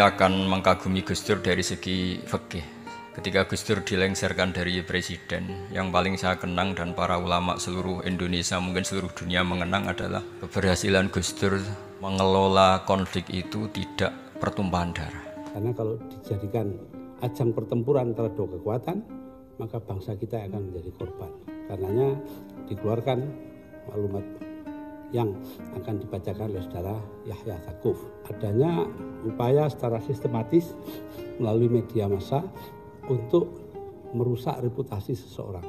saya akan mengkagumi Gus Dur dari segi fikih. Ketika Gus Dur dilengsarkan dari presiden, yang paling saya kenang dan para ulama seluruh Indonesia, mungkin seluruh dunia mengenang adalah keberhasilan Gus Dur mengelola konflik itu tidak pertumpahan darah. Karena kalau dijadikan ajang pertempuran antara dua kekuatan, maka bangsa kita akan menjadi korban. Karenanya dikeluarkan maklumat yang akan dibacakan oleh saudara Yahya Stakuf. Adanya upaya secara sistematis melalui media massa untuk merusak reputasi seseorang.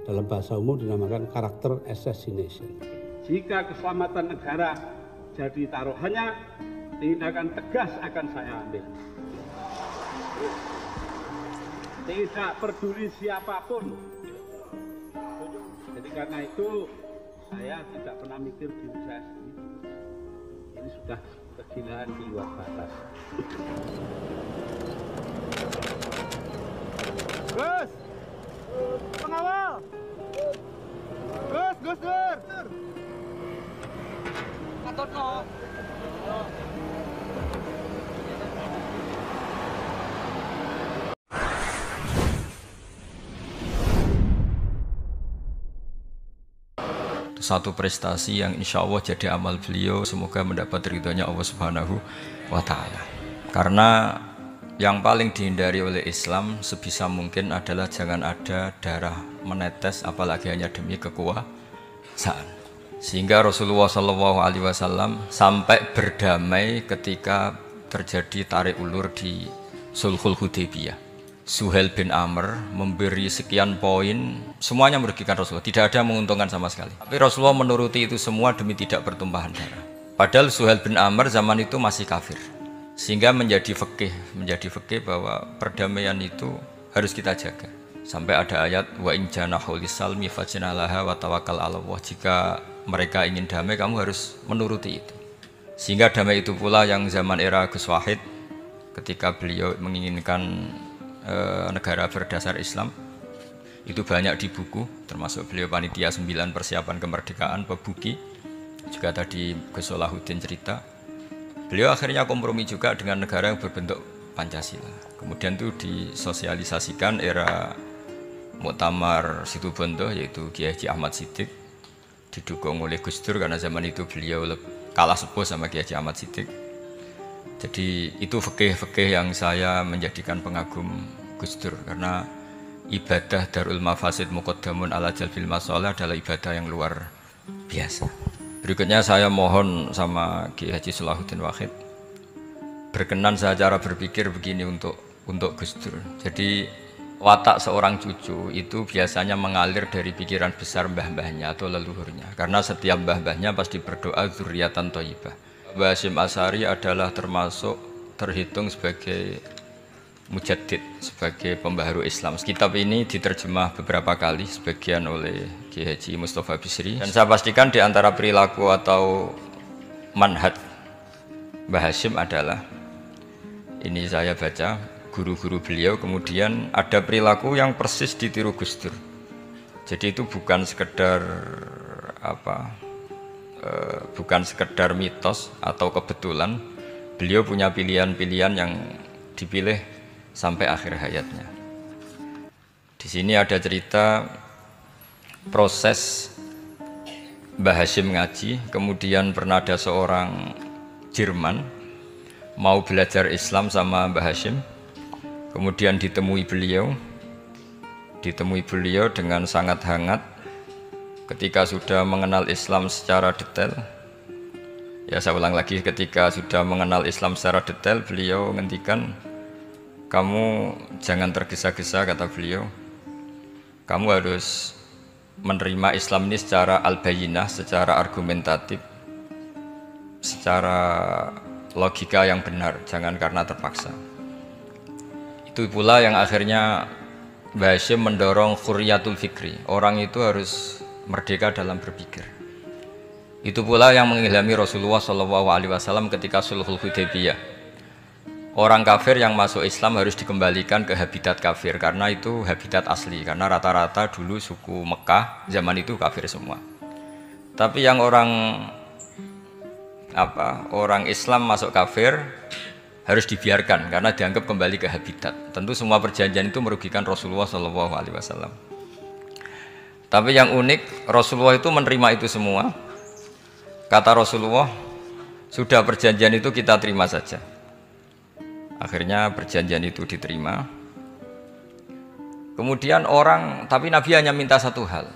Dalam bahasa umum dinamakan karakter assassination. Jika keselamatan negara jadi taruhannya, tindakan tegas akan saya ambil. Tidak peduli siapapun. Jadi karena itu saya tidak pernah mikir diri saya sendiri. Ini sudah kegilaan di luar batas. Gus! Pengawal! Gus Dur! Patut no. Satu prestasi yang insya Allah jadi amal beliau, semoga mendapat ridhonya Allah Subhanahu wa Ta'ala. Karena yang paling dihindari oleh Islam sebisa mungkin adalah jangan ada darah menetes, apalagi hanya demi kekuasaan. Sehingga Rasulullah SAW sampai berdamai ketika terjadi tarik ulur di Sulhul Hudaybiyah. Suhail bin Amr memberi sekian poin, semuanya merugikan Rasulullah, tidak ada yang menguntungkan sama sekali. Tapi Rasulullah menuruti itu semua demi tidak bertumpahan darah. Padahal Suhail bin Amr zaman itu masih kafir, sehingga menjadi fikih bahwa perdamaian itu harus kita jaga. Sampai ada ayat wa in janahu lisalmi fajnalaha wa tawakkal 'ala Allah. Jika mereka ingin damai, kamu harus menuruti itu. Sehingga damai itu pula yang zaman era Gus Wahid, ketika beliau menginginkan negara berdasar Islam, itu banyak di buku, termasuk beliau panitia 9 persiapan kemerdekaan, Pebuki, juga tadi Gus Solahuddin cerita. Beliau akhirnya kompromi juga dengan negara yang berbentuk Pancasila. Kemudian itu disosialisasikan era Muktamar Situbondo, yaitu Kiai Haji Ahmad Siddiq, didukung oleh Gus Dur karena zaman itu beliau kalah sepuh sama Kiai Haji Ahmad Siddiq. Jadi itu fikih-fikih yang saya menjadikan pengagum Gus Dur, karena ibadah Darul Mafasid Muqaddamun ala Jalbil Masalah adalah ibadah yang luar biasa. Berikutnya saya mohon sama Kiai Haji Solahuddin Wahid berkenan saya cara berpikir begini untuk Gus Dur. Jadi watak seorang cucu itu biasanya mengalir dari pikiran besar mbah-mbahnya atau leluhurnya, karena setiap mbah-mbahnya pasti berdoa dzurriatan thayyibah. Mbah Hasyim Asy'ari adalah terhitung sebagai mujaddid, sebagai pembaharu Islam. Kitab ini diterjemah beberapa kali, sebagian oleh Kiai Haji Mustafa Bisri, dan saya pastikan di antara perilaku atau manhaj Mbah Hasyim adalah, ini saya baca guru-guru beliau, kemudian ada perilaku yang persis ditiru Gus Dur. Jadi itu bukan sekedar bukan sekedar mitos atau kebetulan, beliau punya pilihan-pilihan yang dipilih sampai akhir hayatnya. Di sini ada cerita proses Mbah Hasyim ngaji, kemudian pernah ada seorang Jerman mau belajar Islam sama Mbah Hasyim, kemudian ditemui beliau dengan sangat hangat. Ketika sudah mengenal Islam secara detail, ya saya ulang lagi, ketika sudah mengenal Islam secara detail, beliau ngendikan, kamu jangan tergesa-gesa, kata beliau, kamu harus menerima Islam ini secara al-bayyinah, secara argumentatif, secara logika yang benar, jangan karena terpaksa. Itu pula yang akhirnya Mbah Hasyim mendorong khurriyatul fikri, orang itu harus merdeka dalam berpikir. Itu pula yang mengilhami Rasulullah SAW ketika Sulhul Hudaybiyah. Orang kafir yang masuk Islam harus dikembalikan ke habitat kafir, karena itu habitat asli, karena rata-rata dulu suku Mekah zaman itu kafir semua. Tapi yang orang Islam masuk kafir harus dibiarkan karena dianggap kembali ke habitat. Tentu semua perjanjian itu merugikan Rasulullah SAW. Tapi yang unik, Rasulullah itu menerima itu semua. Kata Rasulullah, sudah perjanjian itu kita terima saja. Akhirnya perjanjian itu diterima. Kemudian tapi Nabi hanya minta satu hal.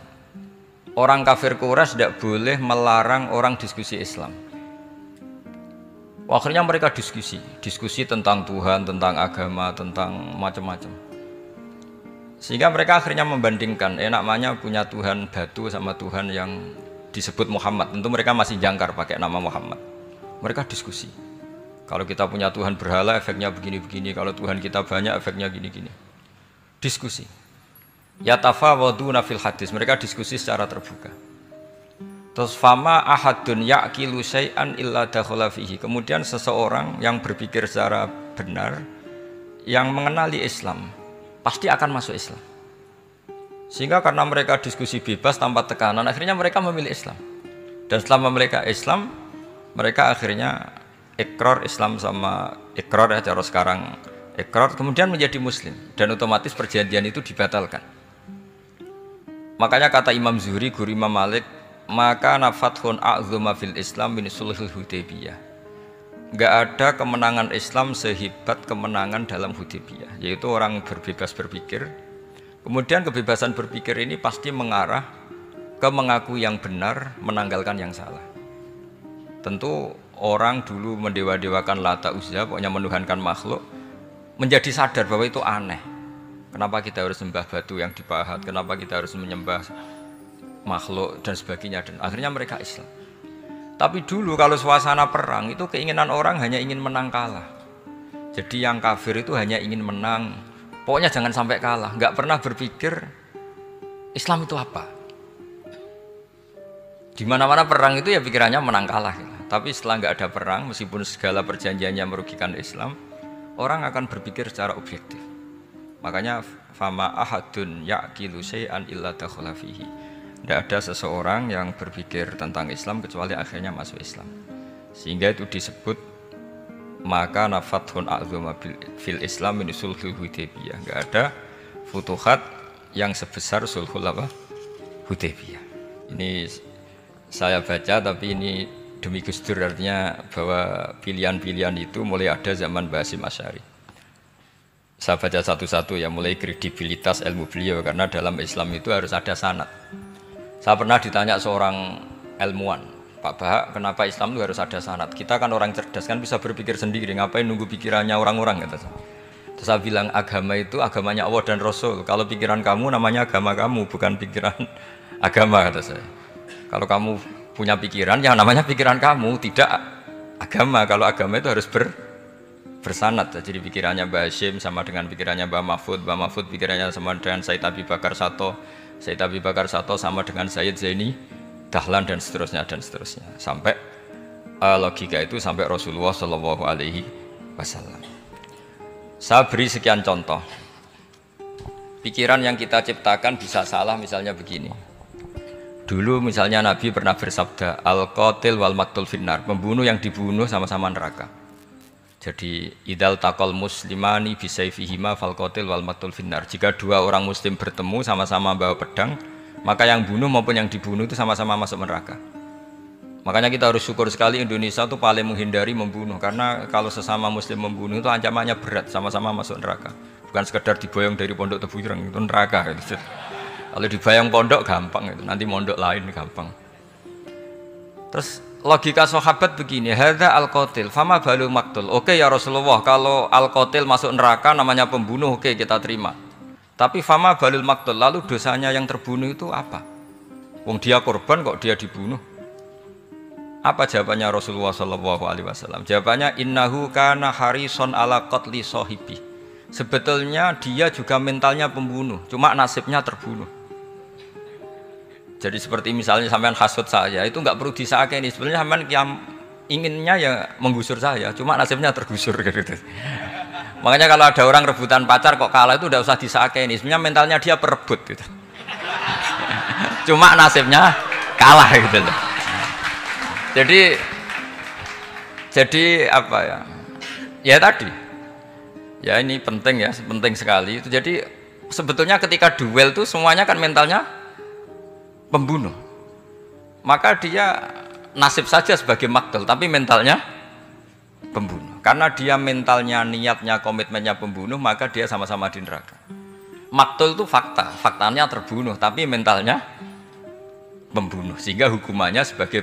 Orang kafir Quraisy tidak boleh melarang orang diskusi Islam. Akhirnya mereka diskusi tentang Tuhan, tentang agama, tentang macam-macam. Sehingga mereka akhirnya membandingkan, namanya punya Tuhan batu sama Tuhan yang disebut Muhammad. Tentu mereka masih jangkar pakai nama Muhammad. Mereka diskusi. Kalau kita punya Tuhan berhala, efeknya begini-begini. Kalau Tuhan kita banyak, efeknya gini-gini. Diskusi. Yatafawaduna fil hadis. Mereka diskusi secara terbuka. Terus fama ahadun yaqilu syai'an illa dakhala fihi. Kemudian seseorang yang berpikir secara benar, yang mengenali Islam, pasti akan masuk Islam. Sehingga karena mereka diskusi bebas tanpa tekanan, akhirnya mereka memilih Islam. Dan setelah mereka Islam, mereka akhirnya ikrar Islam sama ikrar cara sekarang ikrar, kemudian menjadi Muslim. Dan otomatis perjanjian itu dibatalkan. Makanya kata Imam Zuhri, guru Imam Malik, maka nafathun a'zuma fil Islam min sulhul Hudaybiyah. Enggak ada kemenangan Islam sehebat kemenangan dalam Hudaybiyah, yaitu orang berbebas berpikir. Kemudian kebebasan berpikir ini pasti mengarah ke mengaku yang benar, menanggalkan yang salah. Tentu orang dulu mendewa-dewakan Lata Uzza, pokoknya menuhankan makhluk, menjadi sadar bahwa itu aneh. Kenapa kita harus sembah batu yang dipahat? Kenapa kita harus menyembah makhluk dan sebagainya, dan akhirnya mereka Islam. Tapi dulu kalau suasana perang itu keinginan orang hanya ingin menang kalah. Jadi yang kafir itu hanya ingin menang, pokoknya jangan sampai kalah, nggak pernah berpikir Islam itu apa. Di mana-mana perang itu ya pikirannya menang kalah. Tapi setelah nggak ada perang, meskipun segala perjanjiannya merugikan Islam, orang akan berpikir secara objektif. Makanya fama ahadun yaqilu syai'an illa dakhala fihi. Tidak ada seseorang yang berpikir tentang Islam kecuali akhirnya masuk Islam. Sehingga itu disebut maka nafathun a'zuma fil Islam min sulhul Hudaybiyah. Enggak ada futuhat yang sebesar sulhul Hudaybiyah. Ini saya baca, tapi ini demi Gus Dur, artinya bahwa pilihan-pilihan itu mulai ada zaman Basim Asy'ari. Saya baca satu-satu ya, mulai kredibilitas ilmu beliau, karena dalam Islam itu harus ada sanad. Saya pernah ditanya seorang ilmuwan, Pak Bahak, kenapa Islam itu harus ada sanad? Kita kan orang cerdas, kan bisa berpikir sendiri, ngapain nunggu pikirannya orang-orang, kata saya. Terus saya bilang, agama itu agamanya Allah dan Rasul. Kalau pikiran kamu namanya agama kamu, bukan pikiran agama, kata saya. Kalau kamu punya pikiran, ya namanya pikiran kamu, tidak agama. Kalau agama itu harus bersanad. Jadi pikirannya Mbah Hashim sama dengan pikirannya Mbah Mahfud pikirannya sama dengan Said Abi Bakar Sato sama dengan Sayyid Zaini Dahlan, dan seterusnya sampai logika itu sampai Rasulullah Shallallahu Alaihi Wasallam. Saya beri sekian contoh. Pikiran yang kita ciptakan bisa salah, misalnya begini. Dulu misalnya Nabi pernah bersabda, al-qatil wal maqtul finnar, pembunuh yang dibunuh sama-sama neraka. Jadi idal taqal muslimani bisayfihima fal qatil wal maqtul finnar. Jika dua orang muslim bertemu sama-sama bawa pedang, maka yang bunuh maupun yang dibunuh itu sama-sama masuk neraka. Makanya kita harus syukur sekali Indonesia itu paling menghindari membunuh, karena kalau sesama muslim membunuh itu ancamannya berat, sama-sama masuk neraka. Bukan sekedar diboyong dari pondok Tebuireng, itu neraka gitu. Kalau dibayang pondok gampang itu, nanti mondok lain gampang. Terus logika sahabat begini, hadza al-qatil fama balul maqtul. Oke ya Rasulullah, kalau al-qatil masuk neraka namanya pembunuh, oke kita terima. Tapi fama balul maqtul, lalu dosanya yang terbunuh itu apa? Wong dia korban kok dia dibunuh. Apa jawabannya Rasulullah sallallahu alaihi wasallam? Jawabannya innahu kana harison ala qatli sahibi. Sebetulnya dia juga mentalnya pembunuh, cuma nasibnya terbunuh. Jadi seperti misalnya sampean hasut saya, itu nggak perlu disakeni. Sebenarnya sampean yang inginnya ya menggusur saya, cuma nasibnya tergusur gitu. Makanya kalau ada orang rebutan pacar kok kalah itu udah usah disakeni. Sebenarnya mentalnya dia perebut gitu. Cuma nasibnya kalah gitu loh. Jadi apa ya? Ya tadi, ya ini penting ya, penting sekali. Itu jadi sebetulnya ketika duel itu semuanya kan mentalnya pembunuh. Maka dia nasib saja sebagai maktul, tapi mentalnya pembunuh. Karena dia mentalnya, niatnya, komitmennya pembunuh, maka dia sama-sama di neraka. Maktul itu fakta, faktanya terbunuh, tapi mentalnya pembunuh, sehingga hukumannya sebagai